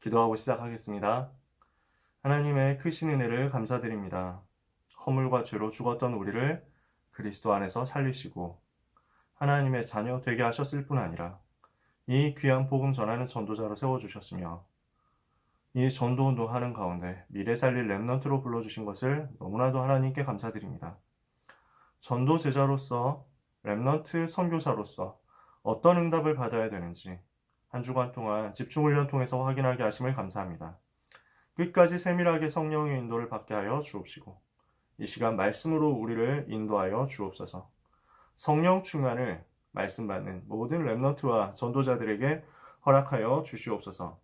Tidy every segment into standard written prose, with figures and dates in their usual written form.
기도하고 시작하겠습니다. 하나님의 크신 은혜를 감사드립니다. 허물과 죄로 죽었던 우리를 그리스도 안에서 살리시고 하나님의 자녀 되게 하셨을 뿐 아니라 이 귀한 복음 전하는 전도자로 세워주셨으며 이 전도운동 하는 가운데 미래 살릴 렘넌트로 불러주신 것을 너무나도 하나님께 감사드립니다. 전도 제자로서 렘넌트 선교사로서 어떤 응답을 받아야 되는지 한 주간 동안 집중훈련 통해서 확인하게 하심을 감사합니다. 끝까지 세밀하게 성령의 인도를 받게 하여 주옵시고 이 시간 말씀으로 우리를 인도하여 주옵소서. 성령 충만을 말씀 받는 모든 렘넌트와 전도자들에게 허락하여 주시옵소서.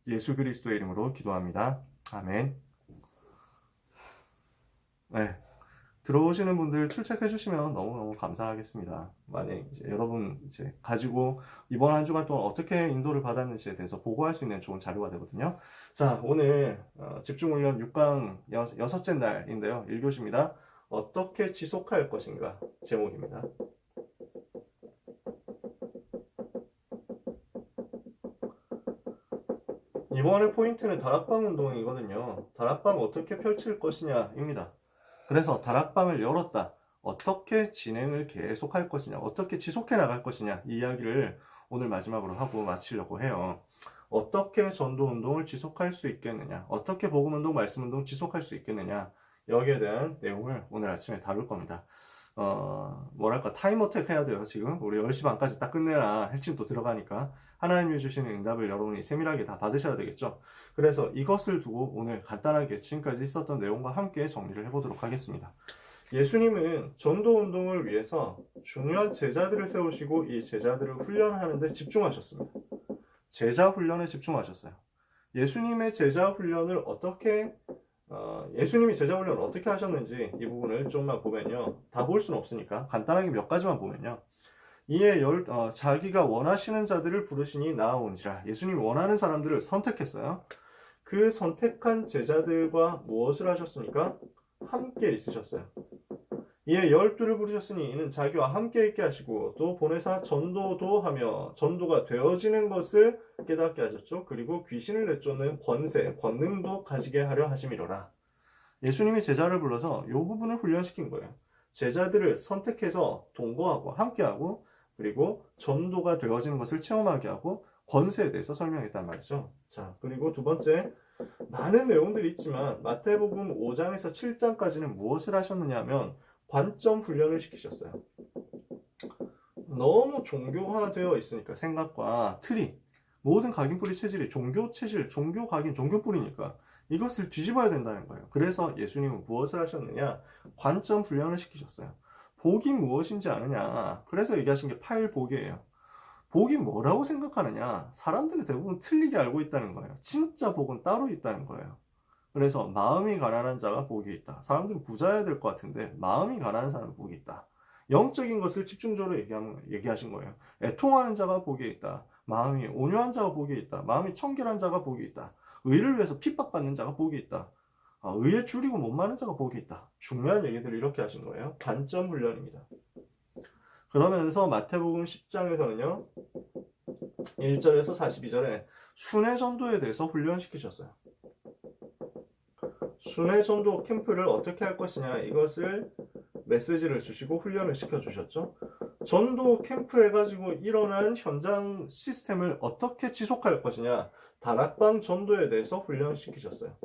예수 그리스도의 이름으로 기도합니다. 아멘. 네. 들어오시는 분들 출첵해 주시면 너무너무 감사하겠습니다. 만약 여러분 가지고 이번 한 주간 동안 어떻게 인도를 받았는지에 대해서 보고할 수 있는 좋은 자료가 되거든요. 자, 오늘 집중훈련 6강 여섯째 날인데요. 1교시입니다. 어떻게 지속할 것인가 제목입니다. 이번의 포인트는 다락방 운동이거든요. 다락방 어떻게 펼칠 것이냐입니다. 그래서 다락방을 열었다. 어떻게 진행을 계속할 것이냐, 어떻게 지속해 나갈 것이냐, 이 이야기를 오늘 마지막으로 하고 마치려고 해요. 어떻게 전도운동을 지속할 수 있겠느냐, 어떻게 복음운동, 말씀운동 지속할 수 있겠느냐, 여기에 대한 내용을 오늘 아침에 다룰 겁니다. 뭐랄까, 타임어택 해야 돼요. 지금 우리 10시 반까지 딱 끝내야 핵심도 들어가니까 하나님이 주시는 응답을 여러분이 세밀하게 다 받으셔야 되겠죠. 그래서 이것을 두고 오늘 간단하게 지금까지 있었던 내용과 함께 정리를 해보도록 하겠습니다. 예수님은 전도운동을 위해서 중요한 제자들을 세우시고 이 제자들을 훈련하는 데 집중하셨습니다. 제자 훈련에 집중하셨어요. 예수님의 제자 훈련을 예수님이 제자 훈련을 어떻게 하셨는지 이 부분을 좀만 보면요. 다 볼 수는 없으니까 간단하게 몇 가지만 보면요. 이에 자기가 원하시는 자들을 부르시니 나아온지라. 예수님이 원하는 사람들을 선택했어요. 그 선택한 제자들과 무엇을 하셨습니까? 함께 있으셨어요. 이에 12를 부르셨으니 이는 자기와 함께 있게 하시고 또 보내사 전도도 하며 전도가 되어지는 것을 깨닫게 하셨죠. 그리고 귀신을 내쫓는 권세, 권능도 가지게 하려 하심이로라. 예수님이 제자를 불러서 이 부분을 훈련시킨 거예요. 제자들을 선택해서 동거하고 함께하고 그리고 전도가 되어지는 것을 체험하게 하고 권세에 대해서 설명했단 말이죠. 자, 그리고 두 번째, 많은 내용들이 있지만 마태복음 5장에서 7장까지는 무엇을 하셨느냐 하면 관점 훈련을 시키셨어요. 너무 종교화되어 있으니까 생각과 틀이, 모든 각인뿌리 체질이 종교 체질, 종교 각인, 종교 뿌리니까 이것을 뒤집어야 된다는 거예요. 그래서 예수님은 무엇을 하셨느냐? 관점 훈련을 시키셨어요. 복이 무엇인지 아느냐? 그래서 얘기하신 게 팔복이에요. 복이 뭐라고 생각하느냐? 사람들이 대부분 틀리게 알고 있다는 거예요. 진짜 복은 따로 있다는 거예요. 그래서 마음이 가난한 자가 복이 있다. 사람들은 부자여야 될 것 같은데 마음이 가난한 사람은 복이 있다. 영적인 것을 집중적으로 얘기하신 거예요. 애통하는 자가 복이 있다. 마음이 온유한 자가 복이 있다. 마음이 청결한 자가 복이 있다. 의를 위해서 핍박받는 자가 복이 있다. 의에 줄이고 못 마는 자가 복이 있다. 중요한 얘기들을 이렇게 하신 거예요. 관점 훈련입니다. 그러면서 마태복음 10장에서는요. 1절에서 42절에 순회 전도에 대해서 훈련시키셨어요. 순회 전도 캠프를 어떻게 할 것이냐 이것을 메시지를 주시고 훈련을 시켜주셨죠. 전도 캠프 해가지고 일어난 현장 시스템을 어떻게 지속할 것이냐 다락방 전도에 대해서 훈련시키셨어요.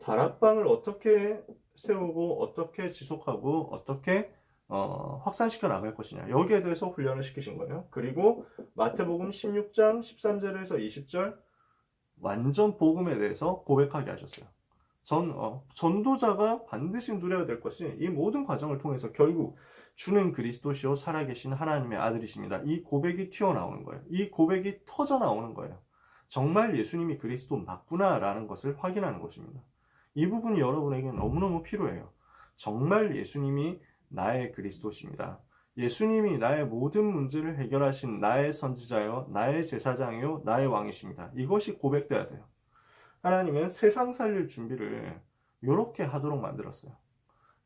다락방을 어떻게 세우고 어떻게 지속하고 어떻게 확산시켜 나갈 것이냐 여기에 대해서 훈련을 시키신 거예요. 그리고 마태복음 16장 13절에서 20절 완전 복음에 대해서 고백하게 하셨어요. 전도자가 반드시 누려야 될 것이 이 모든 과정을 통해서 결국 주는 그리스도시요 살아계신 하나님의 아들이십니다. 이 고백이 튀어나오는 거예요. 이 고백이 터져 나오는 거예요. 정말 예수님이 그리스도 맞구나라는 것을 확인하는 것입니다. 이 부분이 여러분에게 너무너무 필요해요. 정말 예수님이 나의 그리스도십니다. 예수님이 나의 모든 문제를 해결하신 나의 선지자요, 나의 제사장이요, 나의 왕이십니다. 이것이 고백돼야 돼요. 하나님은 세상 살릴 준비를 이렇게 하도록 만들었어요.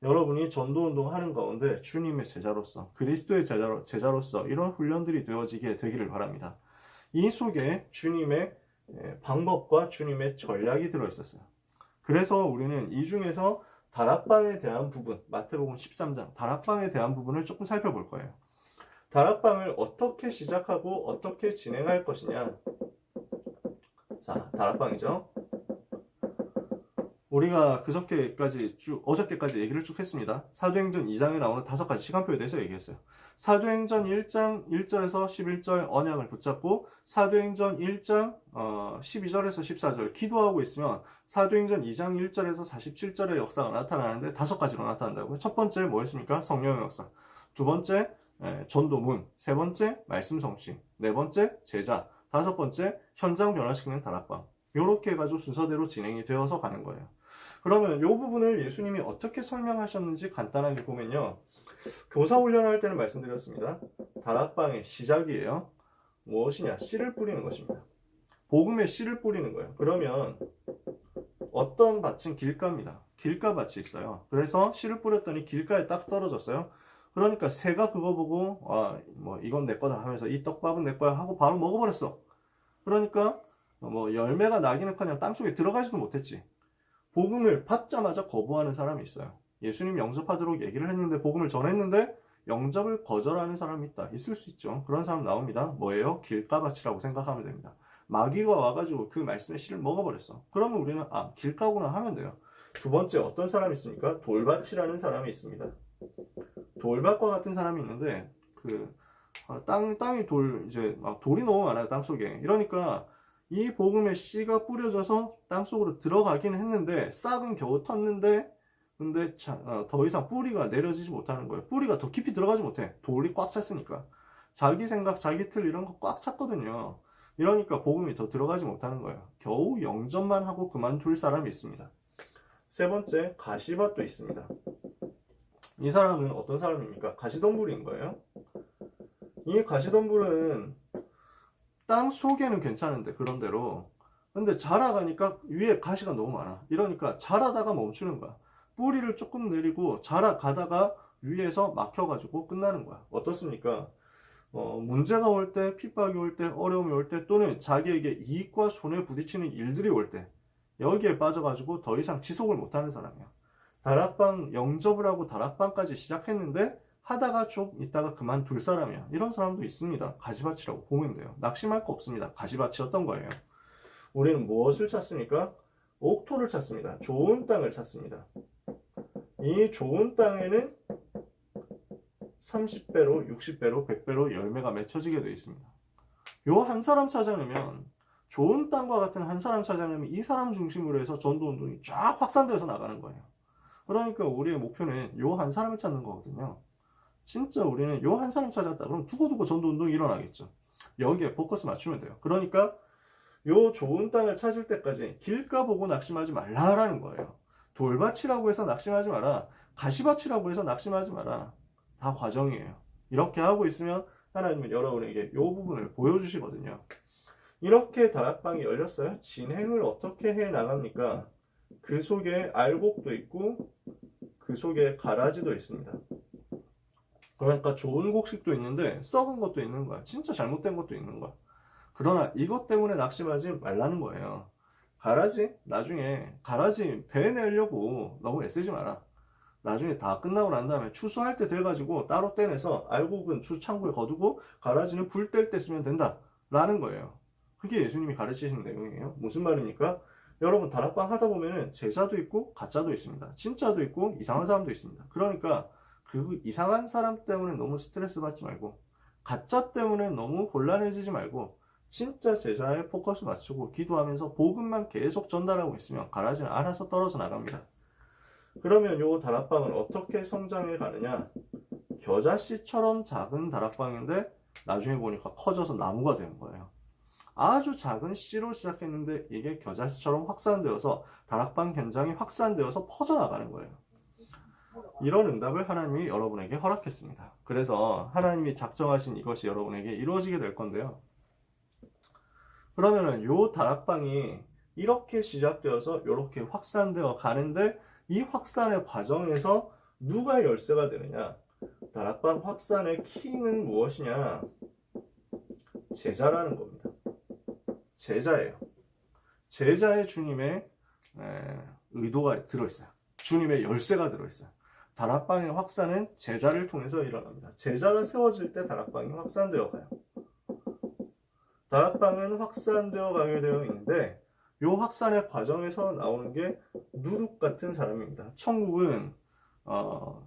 여러분이 전도운동 하는 가운데 주님의 제자로서, 그리스도의 제자로서 이런 훈련들이 되어지게 되기를 바랍니다. 이 속에 주님의 방법과 주님의 전략이 들어있었어요. 그래서 우리는 이 중에서 다락방에 대한 부분, 마태복음 13장 다락방에 대한 부분을 조금 살펴볼 거예요. 다락방을 어떻게 시작하고 어떻게 진행할 것이냐. 자, 다락방이죠. 우리가 어저께까지 얘기를 쭉 했습니다. 사도행전 2장에 나오는 5가지 시간표에 대해서 얘기했어요. 사도행전 1장 1절에서 11절 언약을 붙잡고, 사도행전 1장 12절에서 14절 기도하고 있으면 사도행전 2장 1절에서 47절의 역사가 나타나는데 5가지로 나타난다고요. 첫 번째 뭐였습니까? 성령의 역사. 두 번째 전도문. 세 번째 말씀 성취. 네 번째 제자. 다섯 번째 현장 변화시키는 다락방. 이렇게 해가지고 순서대로 진행이 되어서 가는 거예요. 그러면 이 부분을 예수님이 어떻게 설명하셨는지 간단하게 보면요. 교사 훈련할 때는 말씀드렸습니다. 다락방의 시작이에요. 무엇이냐? 씨를 뿌리는 것입니다. 복음에 씨를 뿌리는 거예요. 그러면 어떤 밭은 길가입니다. 길가밭이 있어요. 그래서 씨를 뿌렸더니 길가에 딱 떨어졌어요. 그러니까 새가 그거 보고 이건 내 거다 하면서 이 떡밥은 내 거야 하고 바로 먹어버렸어. 그러니까 열매가 나기는커녕 땅속에 들어가지도 못했지. 복음을 받자마자 거부하는 사람이 있어요. 예수님 영접하도록 얘기를 했는데, 복음을 전했는데 영접을 거절하는 사람이 있다. 있을 수 있죠. 그런 사람 나옵니다. 뭐예요? 길가밭이라고 생각하면 됩니다. 마귀가 와가지고 그 말씀의 씨를 먹어버렸어. 그러면 우리는 길가구나 하면 돼요. 두 번째 어떤 사람이 있습니까? 돌밭이라는 사람이 있습니다. 돌밭과 같은 사람이 있는데 땅이 돌이 너무 많아요. 땅속에. 이러니까 이 복음의 씨가 뿌려져서 땅속으로 들어가긴 했는데 싹은 겨우 텄는데, 근데 더 이상 뿌리가 내려지지 못하는 거예요. 뿌리가 더 깊이 들어가지 못해. 돌이 꽉 찼으니까. 자기 생각, 자기 틀 이런 거 꽉 찼거든요. 이러니까 복음이 더 들어가지 못하는 거예요. 겨우 영접만 하고 그만둘 사람이 있습니다. 세 번째, 가시밭도 있습니다. 이 사람은 어떤 사람입니까? 가시덤불인 거예요. 이 가시덤불은 땅 속에는 괜찮은데, 그런대로 근데 자라가니까 위에 가시가 너무 많아. 이러니까 자라다가 멈추는 거야. 뿌리를 조금 내리고 자라가다가 위에서 막혀가지고 끝나는 거야. 어떻습니까? 문제가 올 때, 핍박이 올 때, 어려움이 올 때, 또는 자기에게 이익과 손해 부딪히는 일들이 올 때, 여기에 빠져가지고 더 이상 지속을 못하는 사람이야. 다락방 영접을 하고 다락방까지 시작했는데 하다가 좀 있다가 그만둘 사람이야. 이런 사람도 있습니다. 가시밭이라고 보면 돼요. 낙심할 거 없습니다. 가시밭이었던 거예요. 우리는 무엇을 찾습니까? 옥토를 찾습니다. 좋은 땅을 찾습니다. 이 좋은 땅에는 30배로, 60배로, 100배로 열매가 맺혀지게 되어 있습니다. 요 한 사람 찾아내면, 좋은 땅과 같은 한 사람 찾아내면 이 사람 중심으로 해서 전도운동이 쫙 확산되어서 나가는 거예요. 그러니까 우리의 목표는 요 한 사람을 찾는 거거든요. 진짜 우리는 요 한 사람 찾았다 그럼 두고두고 전도운동이 일어나겠죠. 여기에 포커스 맞추면 돼요. 그러니까 요 좋은 땅을 찾을 때까지 길가 보고 낙심하지 말라라는 거예요. 돌밭이라고 해서 낙심하지 마라. 가시밭이라고 해서 낙심하지 마라. 다 과정이에요. 이렇게 하고 있으면 하나님은 여러분에게 요 부분을 보여주시거든요. 이렇게 다락방이 열렸어요. 진행을 어떻게 해 나갑니까? 그 속에 알곡도 있고 그 속에 가라지도 있습니다. 그러니까 좋은 곡식도 있는데 썩은 것도 있는 거야. 진짜 잘못된 것도 있는 거야. 그러나 이것 때문에 낙심하지 말라는 거예요. 나중에 가라지 베내려고 너무 애쓰지 마라. 나중에 다 끝나고 난 다음에 추수할 때 돼가지고 따로 떼내서 알곡은 창고에 거두고 가라지는 불 뗄 때 쓰면 된다 라는 거예요. 그게 예수님이 가르치시는 내용이에요. 무슨 말입니까? 여러분 다락방 하다 보면은 제자도 있고 가짜도 있습니다. 진짜도 있고 이상한 사람도 있습니다. 그러니까 그 이상한 사람 때문에 너무 스트레스 받지 말고, 가짜 때문에 너무 곤란해지지 말고, 진짜 제자에 포커스 맞추고 기도하면서 복음만 계속 전달하고 있으면 가라지는 알아서 떨어져 나갑니다. 그러면 요 다락방은 어떻게 성장해 가느냐? 겨자씨처럼 작은 다락방인데 나중에 보니까 커져서 나무가 되는 거예요. 아주 작은 씨로 시작했는데 이게 겨자씨처럼 확산되어서 다락방 현장이 확산되어서 퍼져나가는 거예요. 이런 응답을 하나님이 여러분에게 허락했습니다. 그래서 하나님이 작정하신 이것이 여러분에게 이루어지게 될 건데요. 그러면은 요 다락방이 이렇게 시작되어서 이렇게 확산되어 가는데, 이 확산의 과정에서 누가 열쇠가 되느냐? 다락방 확산의 키는 무엇이냐? 제자라는 겁니다. 제자예요. 제자의 주님의 의도가 들어있어요. 주님의 열쇠가 들어있어요. 다락방의 확산은 제자를 통해서 일어납니다. 제자가 세워질 때 다락방이 확산되어 가요. 다락방은 확산되어 가게 되어 있는데 이 확산의 과정에서 나오는 게 누룩 같은 사람입니다. 천국은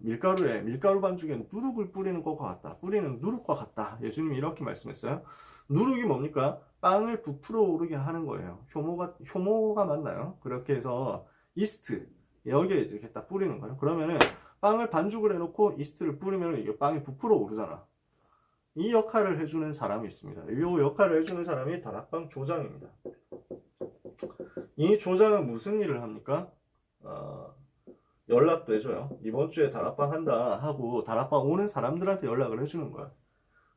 밀가루 반죽에 누룩을 뿌리는 것과 같다. 뿌리는 누룩과 같다. 예수님이 이렇게 말씀했어요. 누룩이 뭡니까? 빵을 부풀어 오르게 하는 거예요. 효모가 맞나요? 그렇게 해서 이스트 여기에 이렇게 딱 뿌리는 거예요. 그러면은 빵을 반죽을 해놓고 이스트를 뿌리면 이게 빵이 부풀어 오르잖아. 이 역할을 해주는 사람이 있습니다. 이 역할을 해주는 사람이 다락방 조장입니다. 이 조장은 무슨 일을 합니까? 연락도 해줘요. 이번 주에 다락방 한다 하고 다락방 오는 사람들한테 연락을 해주는 거야.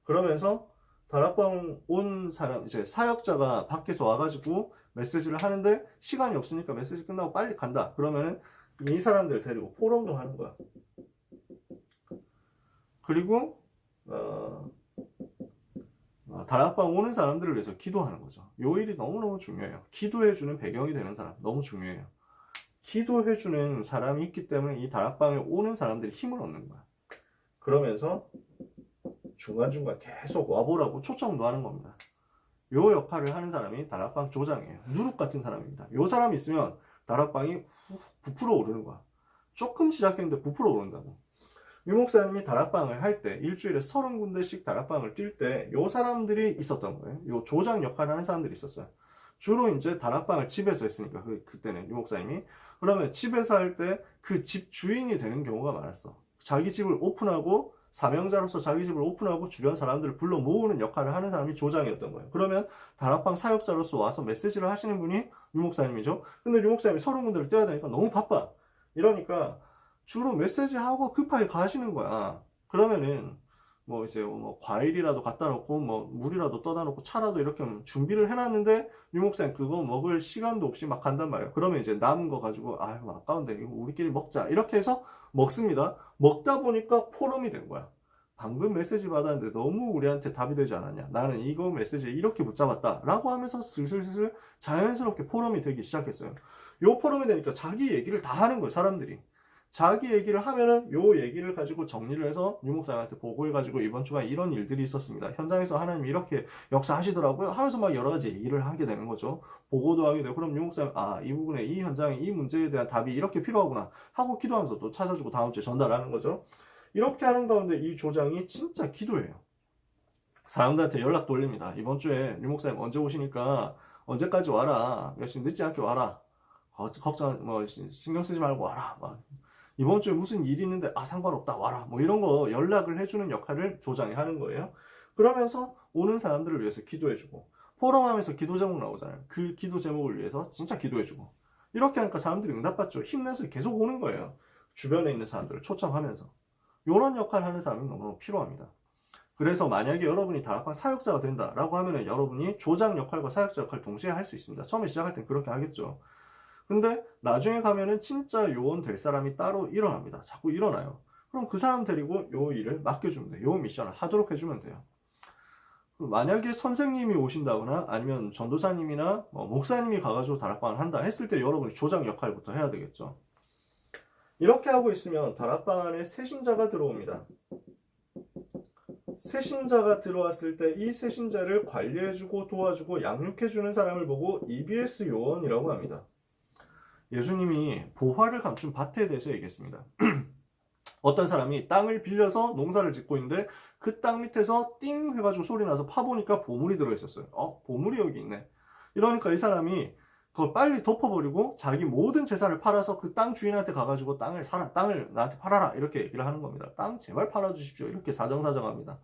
그러면서 다락방 온 사람, 이제 사역자가 밖에서 와가지고 메시지를 하는데 시간이 없으니까 메시지 끝나고 빨리 간다. 그러면은 이 사람들 데리고 포럼도 하는 거야. 그리고 다락방 오는 사람들을 위해서 기도하는 거죠. 요 일이 너무너무 중요해요. 기도해주는 배경이 되는 사람 너무 중요해요. 기도해주는 사람이 있기 때문에 이 다락방에 오는 사람들이 힘을 얻는 거야. 그러면서 중간중간 계속 와보라고 초청도 하는 겁니다. 요 역할을 하는 사람이 다락방 조장이에요. 누룩 같은 사람입니다. 요 사람이 있으면 다락방이 부풀어 오르는 거야. 조금 시작했는데 부풀어 오른다고. 유 목사님이 다락방을 할 때 일주일에 30군데씩 다락방을 뛸 때 요 사람들이 있었던 거예요. 요 조장 역할을 하는 사람들이 있었어요. 주로 이제 다락방을 집에서 했으니까 그때는 유 목사님이 그러면 집에서 할 때 그 집 주인이 되는 경우가 많았어. 자기 집을 오픈하고 사명자로서 자기 집을 오픈하고 주변 사람들을 불러 모으는 역할을 하는 사람이 조장이었던 거예요. 그러면 다락방 사역자로서 와서 메시지를 하시는 분이 유 목사님이죠. 근데 유 목사님이 30군데를 떼야 되니까 너무 바빠. 이러니까 주로 메시지하고 급하게 가시는 거야. 그러면은 뭐 이제 뭐 과일이라도 갖다 놓고 뭐 물이라도 떠다 놓고 차라도 이렇게 준비를 해놨는데 유 목사님 그거 먹을 시간도 없이 막 간단 말이에요. 그러면 이제 남은 거 가지고 아유 아까운데 이거 우리끼리 먹자 이렇게 해서 먹습니다. 먹다 보니까 포럼이 된 거야. 방금 메시지 받았는데 너무 우리한테 답이 되지 않았냐. 나는 이거 메시지에 이렇게 붙잡았다 라고 하면서 슬슬슬 자연스럽게 포럼이 되기 시작했어요. 요 포럼이 되니까 자기 얘기를 다 하는 거예요. 사람들이. 자기 얘기를 하면은 요 얘기를 가지고 정리를 해서 유 목사님한테 보고해가지고 이번 주가 이런 일들이 있었습니다. 현장에서 하나님이 이렇게 역사하시더라고요. 하면서 막 여러 가지 얘기를 하게 되는 거죠. 보고도 하게 되고 그럼 유 목사님 이 부분에 이 현장에 이 문제에 대한 답이 이렇게 필요하구나 하고 기도하면서 또 찾아주고 다음 주에 전달하는 거죠. 이렇게 하는 가운데 이 조장이 진짜 기도해요. 사람들한테 연락 돌립니다. 이번 주에 유 목사님 언제 오시니까 언제까지 와라. 열심히 늦지 않게 와라. 걱정 뭐 신경 쓰지 말고 와라. 막. 이번 주에 무슨 일이 있는데 상관없다 와라 뭐 이런 거 연락을 해주는 역할을 조장이 하는 거예요. 그러면서 오는 사람들을 위해서 기도해주고 포럼하면서 기도 제목 나오잖아요. 그 기도 제목을 위해서 진짜 기도해주고 이렇게 하니까 사람들이 응답받죠. 힘내서 계속 오는 거예요. 주변에 있는 사람들을 초청하면서 이런 역할을 하는 사람이 너무 필요합니다. 그래서 만약에 여러분이 다락방 사역자가 된다라고 하면은 여러분이 조장 역할과 사역자 역할 동시에 할 수 있습니다. 처음에 시작할 땐 그렇게 하겠죠. 근데 나중에 가면은 진짜 요원 될 사람이 따로 일어납니다. 자꾸 일어나요. 그럼 그 사람 데리고 요 일을 맡겨주면 돼요. 요 미션을 하도록 해주면 돼요. 만약에 선생님이 오신다거나 아니면 전도사님이나 목사님이 가가지고 다락방을 한다 했을 때 여러분이 조장 역할부터 해야 되겠죠. 이렇게 하고 있으면 다락방 안에 새신자가 들어옵니다. 새신자가 들어왔을 때 이 새신자를 관리해주고 도와주고 양육해주는 사람을 보고 EBS 요원이라고 합니다. 예수님이 보화를 감춘 밭에 대해서 얘기했습니다. 어떤 사람이 땅을 빌려서 농사를 짓고 있는데 그 땅 밑에서 띵 해가지고 소리 나서 파보니까 보물이 들어있었어요. 보물이 여기 있네. 이러니까 이 사람이 그걸 빨리 덮어버리고 자기 모든 재산을 팔아서 그 땅 주인한테 가가지고 땅을 나한테 팔아라 이렇게 얘기를 하는 겁니다. 땅 제발 팔아주십시오 이렇게 사정사정합니다.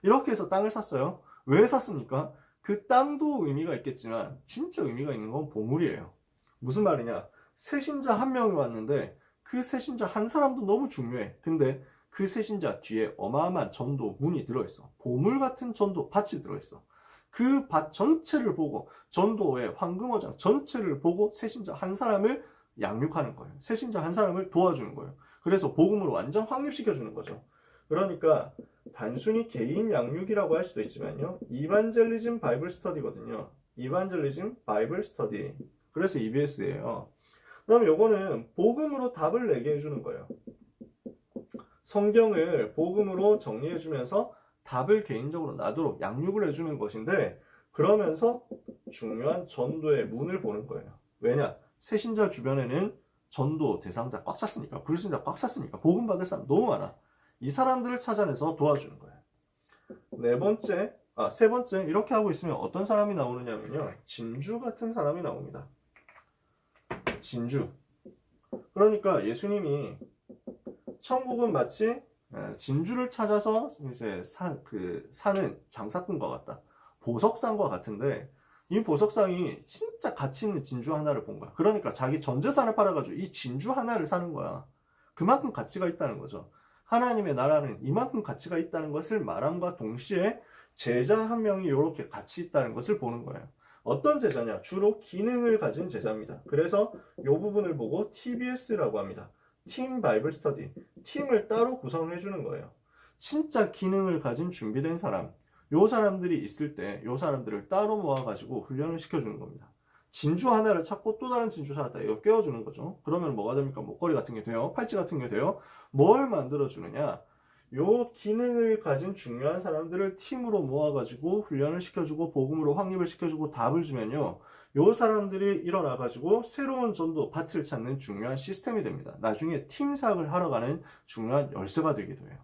이렇게 해서 땅을 샀어요. 왜 샀습니까? 그 땅도 의미가 있겠지만 진짜 의미가 있는 건 보물이에요. 무슨 말이냐? 새신자 한 명이 왔는데 그 새신자 한 사람도 너무 중요해. 근데 그 새신자 뒤에 어마어마한 전도 문이 들어있어. 보물 같은 전도 밭이 들어있어. 그 밭 전체를 보고 전도의 황금어장 전체를 보고 새신자 한 사람을 양육하는 거예요. 새신자 한 사람을 도와주는 거예요. 그래서 복음으로 완전 확립시켜주는 거죠. 그러니까 단순히 개인 양육이라고 할 수도 있지만요. 이반젤리즘 바이블 스터디거든요. Evangelism Bible Study. 그래서 EBS예요. 그럼 요거는 복음으로 답을 내게 해주는 거예요. 성경을 복음으로 정리해주면서 답을 개인적으로 나도록 양육을 해주는 것인데, 그러면서 중요한 전도의 문을 보는 거예요. 왜냐? 새신자 주변에는 전도 대상자 꽉 찼으니까, 불신자 꽉 찼으니까, 복음 받을 사람 너무 많아. 이 사람들을 찾아내서 도와주는 거예요. 세 번째, 이렇게 하고 있으면 어떤 사람이 나오느냐면요. 진주 같은 사람이 나옵니다. 진주. 그러니까 예수님이 천국은 마치 진주를 찾아서 이제 사는 장사꾼과 같다. 보석상과 같은데, 이 보석상이 진짜 가치 있는 진주 하나를 본 거야. 그러니까 자기 전 재산을 팔아가지고 이 진주 하나를 사는 거야. 그만큼 가치가 있다는 거죠. 하나님의 나라는 이만큼 가치가 있다는 것을 말함과 동시에 제자 한 명이 이렇게 가치 있다는 것을 보는 거예요. 어떤 제자냐? 주로 기능을 가진 제자입니다. 그래서 이 부분을 보고 TBS라고 합니다. 팀 바이블 스터디. 팀을 따로 구성해 주는 거예요. 진짜 기능을 가진 준비된 사람, 요 사람들이 있을 때 요 사람들을 따로 모아가지고 훈련을 시켜주는 겁니다. 진주 하나를 찾고 또 다른 진주 찾았다. 이거 깨워주는 거죠. 그러면 뭐가 됩니까? 목걸이 같은 게 돼요. 팔찌 같은 게 돼요. 뭘 만들어주느냐? 요 기능을 가진 중요한 사람들을 팀으로 모아가지고 훈련을 시켜주고 복음으로 확립을 시켜주고 답을 주면요. 요 사람들이 일어나가지고 새로운 전도 밭을 찾는 중요한 시스템이 됩니다. 나중에 팀 사역을 하러 가는 중요한 열쇠가 되기도 해요.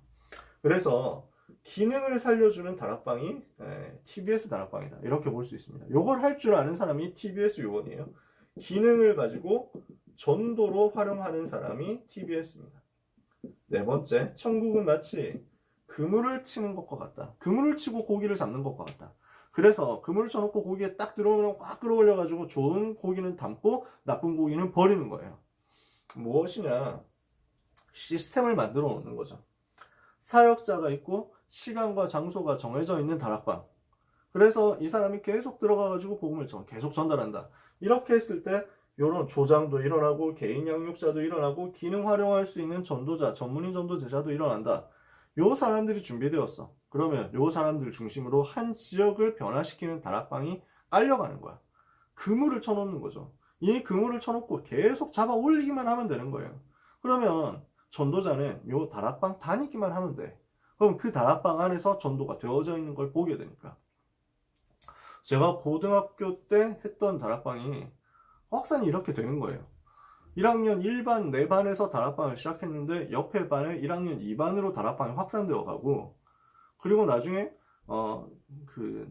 그래서 기능을 살려주는 다락방이 TBS 다락방이다. 이렇게 볼 수 있습니다. 요걸 할 줄 아는 사람이 TBS 요원이에요. 기능을 가지고 전도로 활용하는 사람이 TBS입니다. 네 번째, 천국은 마치 그물을 치는 것과 같다. 그물을 치고 고기를 잡는 것과 같다. 그래서 그물을 쳐놓고 고기에 딱 들어오면 꽉 끌어올려가지고 좋은 고기는 담고 나쁜 고기는 버리는 거예요. 무엇이냐? 시스템을 만들어 놓는 거죠. 사역자가 있고 시간과 장소가 정해져 있는 다락방. 그래서 이 사람이 계속 들어가가지고 복음을 계속 전달한다. 이렇게 했을 때 이런 조장도 일어나고 개인 양육자도 일어나고 기능 활용할 수 있는 전도자, 전문인 전도 제자도 일어난다. 요 사람들이 준비되었어. 그러면 요 사람들 중심으로 한 지역을 변화시키는 다락방이 깔려가는 거야. 그물을 쳐놓는 거죠. 이 그물을 쳐놓고 계속 잡아 올리기만 하면 되는 거예요. 그러면 전도자는 요 다락방 다니기만 하면 돼. 그럼 그 다락방 안에서 전도가 되어져 있는 걸 보게 되니까. 제가 고등학교 때 했던 다락방이 확산이 이렇게 되는 거예요. 1학년 1반, 4반에서 다락방을 시작했는데 옆에 반을 1학년 2반으로 다락방이 확산되어 가고, 그리고 나중에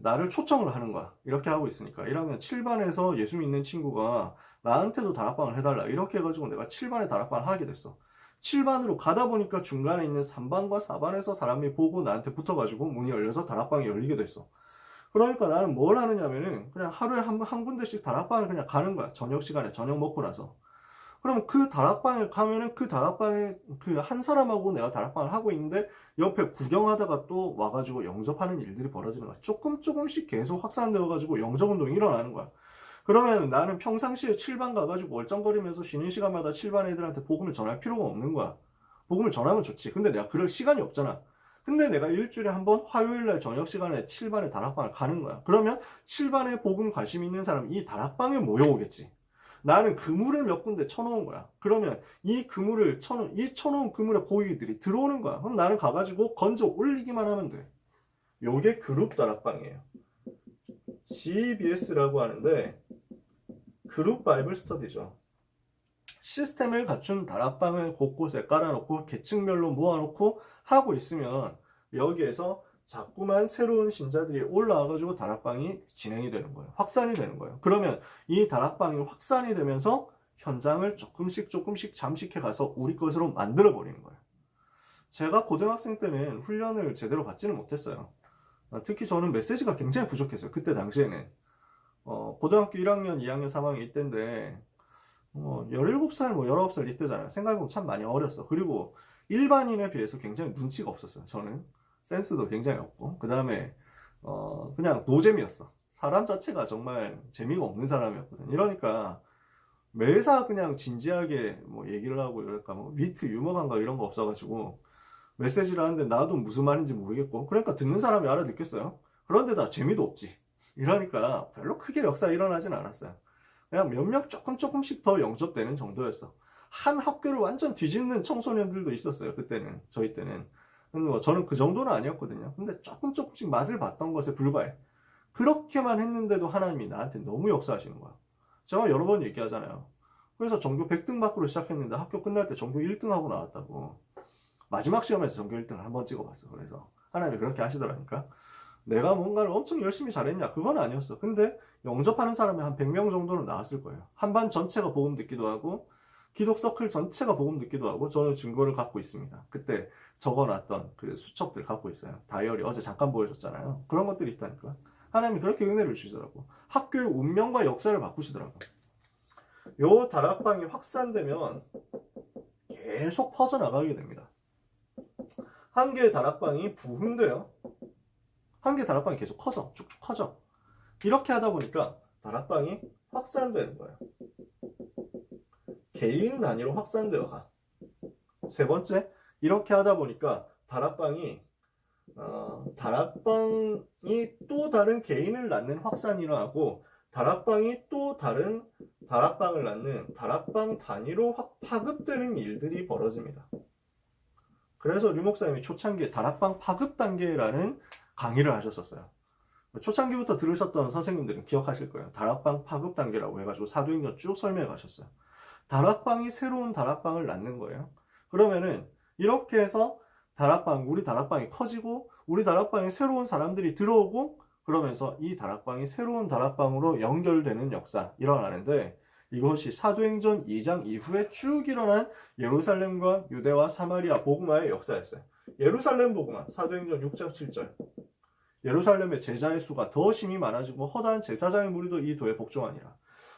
나를 초청을 하는 거야. 이렇게 하고 있으니까 1학년 7반에서 예수 믿는 친구가 나한테도 다락방을 해달라. 이렇게 해가지고 내가 7반에 다락방을 하게 됐어. 7반으로 가다 보니까 중간에 있는 3반과 4반에서 사람이 보고 나한테 붙어가지고 문이 열려서 다락방이 열리게 됐어. 그러니까 나는 뭘 하느냐면은 그냥 하루에 한 군데씩 다락방을 그냥 가는 거야. 저녁 시간에 저녁 먹고 나서. 그럼 그 다락방을 가면은 그 다락방에 그 한 사람하고 내가 다락방을 하고 있는데 옆에 구경하다가 또 와가지고 영접하는 일들이 벌어지는 거야. 조금씩 계속 확산되어가지고 영접운동이 일어나는 거야. 그러면 나는 평상시에 7반 가가지고 멀쩡거리면서 쉬는 시간마다 7반 애들한테 복음을 전할 필요가 없는 거야. 복음을 전하면 좋지. 근데 내가 그럴 시간이 없잖아. 근데 내가 일주일에 한 번 화요일날 저녁 시간에 7반에 다락방을 가는 거야. 그러면 7반에 복음 관심 있는 사람이 이 다락방에 모여오겠지. 나는 그물을 몇 군데 쳐놓은 거야. 그러면 이 그물을 쳐놓은 그물에 고기들이 들어오는 거야. 그럼 나는 가가지고 건져 올리기만 하면 돼. 요게 그룹 다락방이에요. GBS라고 하는데 그룹 바이블 스터디죠. 시스템을 갖춘 다락방을 곳곳에 깔아놓고 계층별로 모아놓고 하고 있으면 여기에서 자꾸만 새로운 신자들이 올라와가지고 다락방이 진행이 되는 거예요. 확산이 되는 거예요. 그러면 이 다락방이 확산이 되면서 현장을 조금씩 잠식해 가서 우리 것으로 만들어 버리는 거예요. 제가 고등학생 때는 훈련을 제대로 받지는 못했어요. 특히 저는 메시지가 굉장히 부족했어요. 그때 당시에는. 고등학교 1학년, 2학년, 3학년 이때인데 17살, 19살 이때잖아요. 생각해보면 참 많이 어렸어. 그리고 일반인에 비해서 굉장히 눈치가 없었어요. 저는 센스도 굉장히 없고, 그 다음에 그냥 노잼이었어. 사람 자체가 정말 재미가 없는 사람이었거든. 이러니까 매사 그냥 진지하게 뭐 얘기를 하고 이럴까, 뭐 위트, 유머 감각 이런 거 없어가지고 메시지를 하는데 나도 무슨 말인지 모르겠고, 그러니까 듣는 사람이 알아듣겠어요. 그런데 다 재미도 없지. 이러니까 별로 크게 역사 일어나진 않았어요. 그냥 몇 명 조금씩 더 영접되는 정도였어. 한 학교를 완전 뒤집는 청소년들도 있었어요. 그때는, 저희 때는. 뭐 저는 그 정도는 아니었거든요. 근데 조금씩 맛을 봤던 것에 불과해. 그렇게만 했는데도 하나님이 나한테 너무 역사하시는 거야. 제가 여러 번 얘기하잖아요. 그래서 전교 100등 밖으로 시작했는데 학교 끝날 때 전교 1등하고 나왔다고. 마지막 시험에서 전교 1등을 한번 찍어봤어. 그래서 하나님이 그렇게 하시더라니까. 내가 뭔가를 엄청 열심히 잘했냐? 그건 아니었어. 근데 영접하는 사람이 한 100명 정도는 나왔을 거예요. 한 반 전체가 복음 듣기도 하고 기독 서클 전체가 복음 듣기도 하고 저는 증거를 갖고 있습니다. 그때 적어놨던 그 수첩들 갖고 있어요. 다이어리 어제 잠깐 보여줬잖아요. 그런 것들이 있다니까. 하나님이 그렇게 은혜를 주시더라고. 학교의 운명과 역사를 바꾸시더라고. 요 다락방이 확산되면 계속 퍼져나가게 됩니다. 한 개의 다락방이 부흥돼요. 한 개의 다락방이 계속 커져. 쭉쭉 커져. 이렇게 하다 보니까 다락방이 확산되는 거예요. 개인 단위로 확산되어 가. 세 번째, 이렇게 하다 보니까 다락방이 또 다른 개인을 낳는 확산이 일어나고 다락방이 또 다른 다락방을 낳는 다락방 단위로 파급되는 일들이 벌어집니다. 그래서 류 목사님이 초창기에 다락방 파급 단계라는 강의를 하셨었어요. 초창기부터 들으셨던 선생님들은 기억하실 거예요. 다락방 파급 단계라고 해가지고 사도행전 쭉 설명해 가셨어요. 다락방이 새로운 다락방을 낳는 거예요. 그러면은 이렇게 해서 우리 다락방이 커지고 우리 다락방에 새로운 사람들이 들어오고 그러면서 이 다락방이 새로운 다락방으로 연결되는 역사 일어나는데 이것이 사도행전 2장 이후에 쭉 일어난 예루살렘과 유대와 사마리아 복음화의 역사였어요. 예루살렘 복음화 사도행전 6장 7절 예루살렘의 제자의 수가 더 심히 많아지고 허다한 제사장의 무리도 이 도에 복종하니라.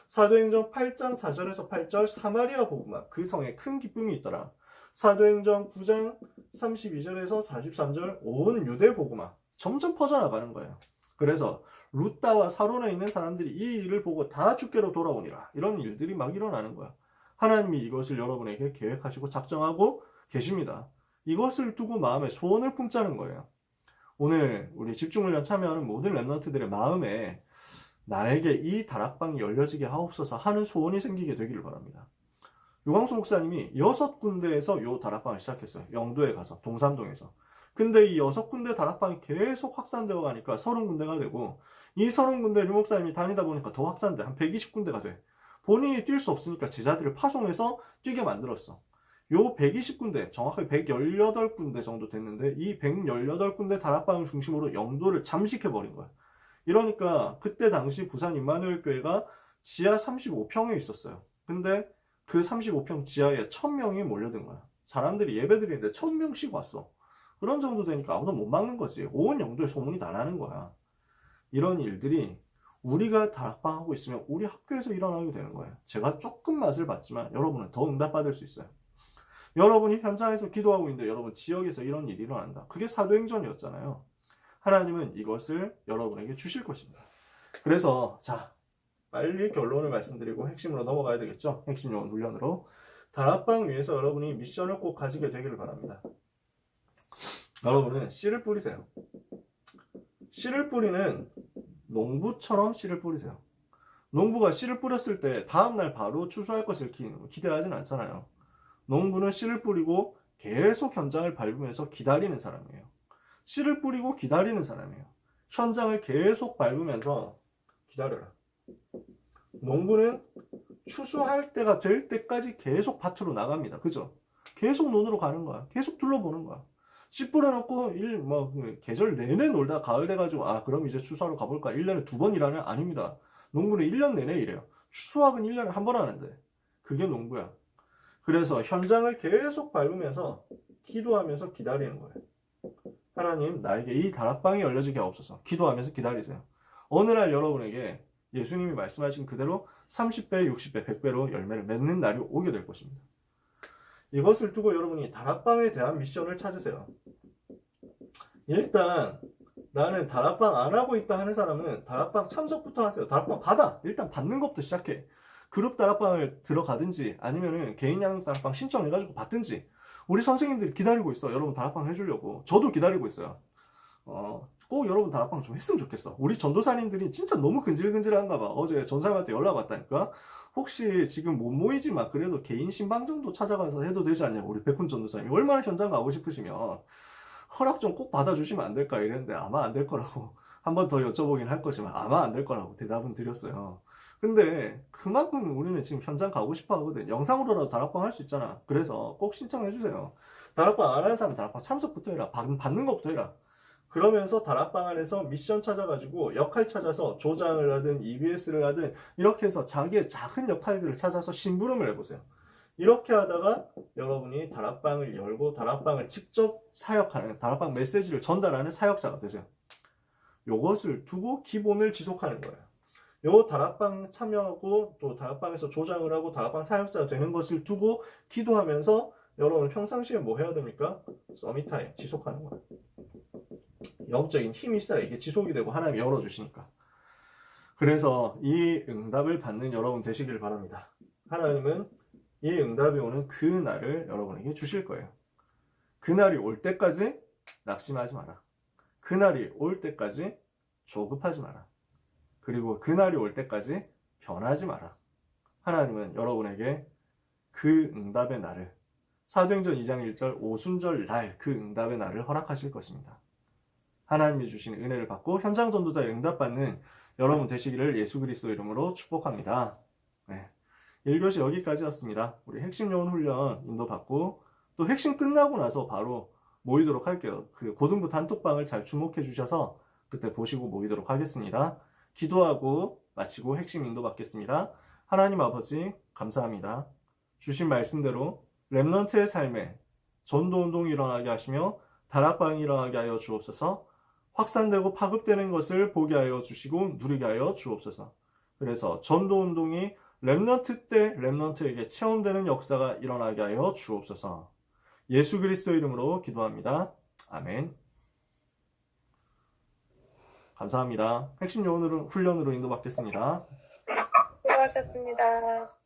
사도행전 8장 4절에서 8절 사마리아 복음화 그 성에 큰 기쁨이 있더라. 사도행전 9장 32절에서 43절 온 유대 복음화 점점 퍼져나가는 거예요. 그래서 루따와 사론에 있는 사람들이 이 일을 보고 다 주께로 돌아오니라. 이런 일들이 막 일어나는 거야. 하나님이 이것을 여러분에게 계획하시고 작정하고 계십니다. 이것을 두고 마음에 소원을 품자는 거예요. 오늘 우리 집중훈련 참여하는 모든 랩런트들의 마음에 나에게 이 다락방이 열려지게 하옵소서 하는 소원이 생기게 되기를 바랍니다. 유광수 목사님이 6군데에서 요 다락방을 시작했어요. 영도에 가서 동산동에서. 근데 이 6군데 다락방이 계속 확산되어 가니까 30군데가 되고 이 30군데 류 목사님이 다니다 보니까 더 확산돼. 한 120군데가 돼. 본인이 뛸 수 없으니까 제자들을 파송해서 뛰게 만들었어. 요 120군데, 정확하게 118군데 정도 됐는데 이 118군데 다락방을 중심으로 영도를 잠식해버린 거야. 이러니까 그때 당시 부산 임마누엘 교회가 지하 35평에 있었어요. 근데 그 35평 지하에 1000명이 몰려든 거야. 사람들이 예배드리는데 1000명씩 왔어. 그런 정도 되니까 아무도 못 막는 거지. 온 영도에 소문이 다 나는 거야. 이런 일들이 우리가 다락방하고 있으면 우리 학교에서 일어나게 되는 거예요. 제가 조금 맛을 봤지만 여러분은 더 응답받을 수 있어요. 여러분이 현장에서 기도하고 있는데 여러분 지역에서 이런 일이 일어난다. 그게 사도행전이었잖아요. 하나님은 이것을 여러분에게 주실 것입니다. 그래서 자 빨리 결론을 말씀드리고 핵심으로 넘어가야 되겠죠. 핵심 요원 훈련으로 다락방 위에서 여러분이 미션을 꼭 가지게 되기를 바랍니다. 여러분은 씨를 뿌리세요. 씨를 뿌리는 농부처럼 씨를 뿌리세요. 농부가 씨를 뿌렸을 때 다음날 바로 추수할 것을 기대하진 않잖아요. 농부는 씨를 뿌리고 계속 현장을 밟으면서 기다리는 사람이에요. 씨를 뿌리고 기다리는 사람이에요. 현장을 계속 밟으면서 기다려라. 농부는 추수할 때가 될 때까지 계속 밭으로 나갑니다. 그죠? 계속 논으로 가는 거야. 계속 둘러보는 거야. 씨 뿌려놓고 계절 내내 놀다 가을 돼가지고 그럼 이제 추수하러 가볼까? 1년에 2번 일하냐? 아닙니다. 농부는 1년 내내 일해요. 수확은 1년에 한 번 하는데 그게 농부야. 그래서 현장을 계속 밟으면서 기도하면서 기다리는 거예요. 하나님 나에게 이 다락방이 열려지게 하옵소서. 기도하면서 기다리세요. 어느 날 여러분에게 예수님이 말씀하신 그대로 30배, 60배, 100배로 열매를 맺는 날이 오게 될 것입니다. 이것을 두고 여러분이 다락방에 대한 미션을 찾으세요. 일단 나는 다락방 안 하고 있다 하는 사람은 다락방 참석부터 하세요. 다락방 받아. 일단 받는 것부터 시작해. 그룹 다락방을 들어가든지 아니면은 개인 양육 다락방 신청해가지고 받든지 우리 선생님들이 기다리고 있어. 여러분 다락방 해주려고. 저도 기다리고 있어요. 꼭 꼭 여러분 다락방 좀 했으면 좋겠어. 우리 전도사님들이 진짜 너무 근질근질한가 봐. 어제 전사님한테 연락 왔다니까. 혹시 지금 못 모이지만 그래도 개인 신방 정도 찾아가서 해도 되지 않냐고. 우리 백훈 전도사님이 얼마나 현장 가고 싶으시면 허락 좀 꼭 받아주시면 안 될까 이랬는데 아마 안 될 거라고 한 번 더 여쭤보긴 할 거지만 아마 안 될 거라고 대답은 드렸어요. 근데 그만큼 우리는 지금 현장 가고 싶어 하거든. 영상으로라도 다락방 할 수 있잖아. 그래서 꼭 신청해 주세요. 다락방 안 하는 사람 다락방 참석부터 해라. 받는 것부터 해라. 그러면서 다락방 안에서 미션 찾아가지고 역할 찾아서 조장을 하든 EBS를 하든 이렇게 해서 자기의 작은 역할들을 찾아서 심부름을 해보세요. 이렇게 하다가 여러분이 다락방을 열고 다락방을 직접 사역하는, 다락방 메시지를 전달하는 사역자가 되세요. 요것을 두고 기본을 지속하는 거예요. 요 다락방 참여하고 또 다락방에서 조장을 하고 다락방 사역자가 되는 것을 두고 기도하면서 여러분 평상시에 뭐 해야 됩니까? 서밋타임 지속하는 거예요. 영적인 힘이 있어야 이게 지속이 되고 하나님이 열어주시니까. 그래서 이 응답을 받는 여러분 되시길 바랍니다. 하나님은 이 응답이 오는 그 날을 여러분에게 주실 거예요. 그날이 올 때까지 낙심하지 마라. 그날이 올 때까지 조급하지 마라. 그리고 그날이 올 때까지 변하지 마라. 하나님은 여러분에게 그 응답의 날을, 사도행전 2장 1절 오순절 날 그 응답의 날을 허락하실 것입니다. 하나님이 주시는 은혜를 받고 현장 전도자의 응답받는 여러분 되시기를 예수 그리스도 이름으로 축복합니다. 네. 1교시 여기까지였습니다. 우리 핵심 요원 훈련 인도받고 또 핵심 끝나고 나서 바로 모이도록 할게요. 그 고등부 단톡방을 잘 주목해 주셔서 그때 보시고 모이도록 하겠습니다. 기도하고 마치고 핵심 인도받겠습니다. 하나님 아버지 감사합니다. 주신 말씀대로 렘넌트의 삶에 전도운동이 일어나게 하시며 다락방이 일어나게 하여 주옵소서. 확산되고 파급되는 것을 보게 하여 주시고 누리게 하여 주옵소서. 그래서 전도운동이 렘넌트 때 렘넌트에게 체험되는 역사가 일어나게 하여 주옵소서. 예수 그리스도 이름으로 기도합니다. 아멘. 감사합니다. 핵심 요원으로 훈련으로 인도받겠습니다. 수고하셨습니다.